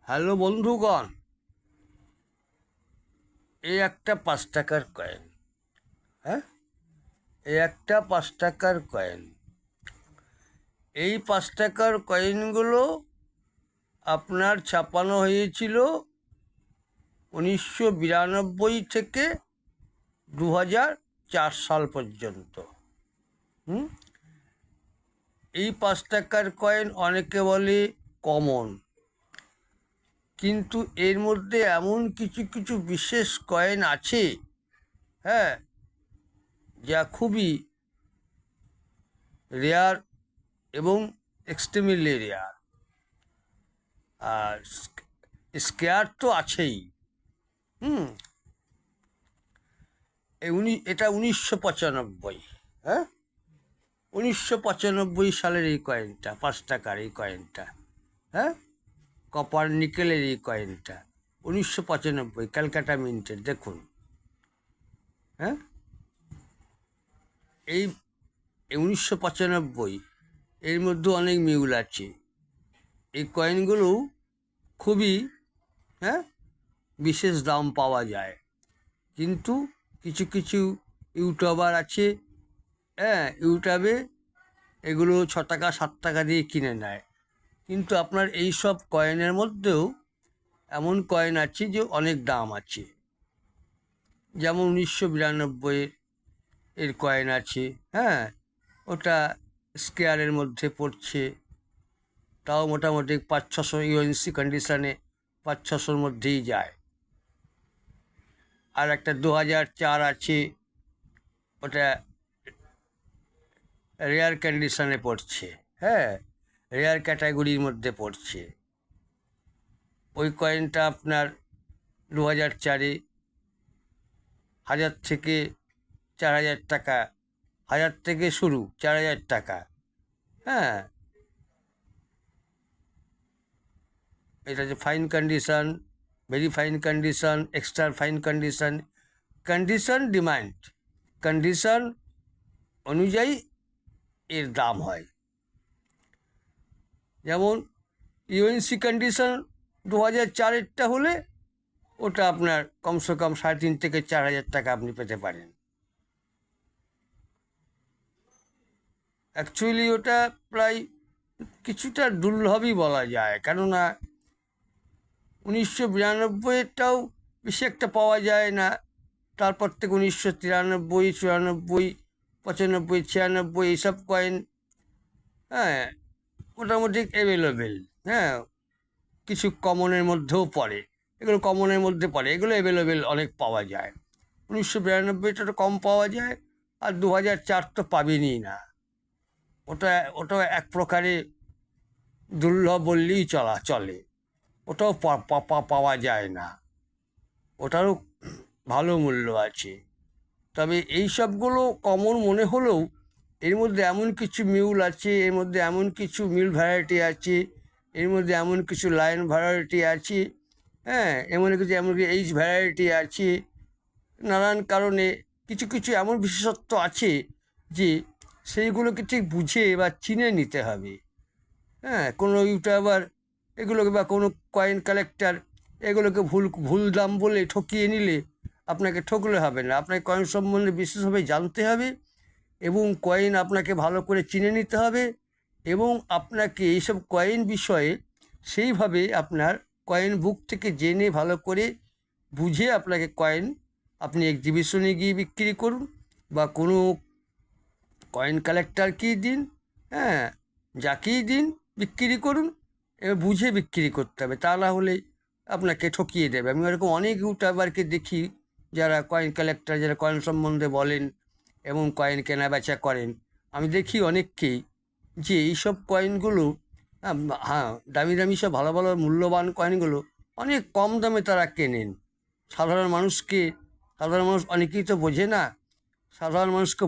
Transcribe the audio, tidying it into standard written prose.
Hello বন্ধুগণ, এই একটা 5 টাকার কয়েন। হ্যাঁ, এই একটা 5 টাকার কয়েন। এই 5 টাকার কয়েনগুলো আপনার ছাপানো হয়েছিল 1992 থেকে 2004 সাল পর্যন্ত। এই 5 টাকার কয়েন অনেকে বলে কমন, কিন্তু এর মধ্যে এমন কিছু কিছু বিশেষ কয়েন আছে, হ্যাঁ, যা খুবই রেয়ার এবং এক্সট্রিমলি রেয়ার। আর স্কেয়ার তো আছেই। হুম এটা 1995। হ্যাঁ, 1995 সালের এই কয়েনটা, 5 টাকার এই কয়েনটা। হ্যাঁ, কপার নিকেলের এই কয়েনটা 1995, ক্যালকাটা মিন্টের। দেখুন, হ্যাঁ, এই 1995 এর মধ্যে অনেক মিউল আছে। এই কয়েনগুলো খুবই, হ্যাঁ, বিশেষ দাম পাওয়া যায়। কিন্তু কিছু কিছু ইউটিউবার আছে, হ্যাঁ, ইউটিউবে এগুলো 6 টাকা 7 টাকা দিয়ে কিনে নেয়। কিন্তু আপনার এই সব কয়েনের মধ্যেও এমন কয়েন আছে যে অনেক দাম আছে। যেমন 1992 এর কয়েন আছে, হ্যাঁ, ওটা স্কেয়ারের মধ্যে পড়ছে, তাও মোটামুটি 500-600 ইউএনসি কন্ডিশানে 500-600-র মধ্যেই যায়। আর একটা 2004 আছে, ওটা রেয়ার কন্ডিশনে পড়ছে, হ্যাঁ, রেয়ার ক্যাটাগরির মধ্যে পড়ছে। ওই কয়েনটা আপনার 2004-এ 1000 থেকে 4000 টাকা, 1000 থেকে শুরু, 4000 টাকা। হ্যাঁ, এটা যে fine condition, very fine condition, extra fine condition, condition demand, condition অনুযায়ী এর দাম হয়। যেমন ইউএনসি কন্ডিশন 2004-এরটা হলে ওটা আপনার কমসে কম 3.5 থেকে 4000 টাকা আপনি পেতে পারেন। অ্যাকচুয়ালি ওটা প্রায় কিছুটা দুর্লভই বলা যায়, কেননা 1992-এরটাও বেশি একটা পাওয়া যায় না। তারপর থেকে 1993, 94, 95, 96 এইসব কয়েন, হ্যাঁ, মোটামুটি অ্যাভেলেবেল। হ্যাঁ, কিছু কমনের মধ্যেও পড়ে, এগুলো কমনের মধ্যে পড়ে, এগুলো অ্যাভেলেবেল অনেক পাওয়া যায়। 1992-টা তো কম পাওয়া যায়, আর 2004 তো পাবেনই না। ওটা এক প্রকারে দুর্লভ বললেই চলে। ওটাও পাওয়া যায় না, ওটারও ভালো মূল্য আছে। তবে এই সবগুলো কমন মনে হলেও এর মধ্যে এমন কিছু মিউল আছে, এর মধ্যে এমন কিছু মিল ভ্যারাইটি আছে, এর মধ্যে এমন কিছু লাইন ভ্যারাইটি আছে, হ্যাঁ, এমনকি এইচ ভ্যারাইটি আছে। নানান কারণে কিছু কিছু এমন বিশেষত্ব আছে যে সেইগুলোকে ঠিক বুঝে বা চিনে নিতে হবে। হ্যাঁ, কোনো ইউটিউবার এগুলোকে বা কোনো কয়েন কালেক্টর এগুলোকে ভুল ভুল দাম বলে ঠকিয়ে নিলে আপনাকে ঠকলে হবে না। আপনাকে কয়েন সম্বন্ধে বিশেষভাবে জানতে হবে এবং কয়েন আপনাকে ভালো করে চিনে নিতে হবে, এবং আপনাকে এইসব কয়েন বিষয়ে সেইভাবে আপনার কয়েন বুক থেকে জেনে ভালো করে বুঝে আপনাকে কয়েন আপনি এক্সিবিশনে গিয়ে বিক্রি করুন বা কোনো কয়েন কালেক্টরকেই দিন, হ্যাঁ, যাকেই দিন বিক্রি করুন, এবার বুঝে বিক্রি করতে হবে, তা না হলে আপনাকে ঠকিয়ে দেবে। আমি এরকম অনেক ইউটিউবারকে দেখি যারা কয়েন কালেক্টর, যারা কয়েন সম্বন্ধে বলেন এবং কয়েন কেনা বেচা করেন। আমি দেখি অনেককেই যে এইসব কয়েনগুলো, হ্যাঁ, দামি দামি সব ভালো ভালো মূল্যবান কয়েনগুলো অনেক কম দামে তারা কেনেন। সাধারণ মানুষ অনেকেই তো বোঝে না, সাধারণ মানুষকে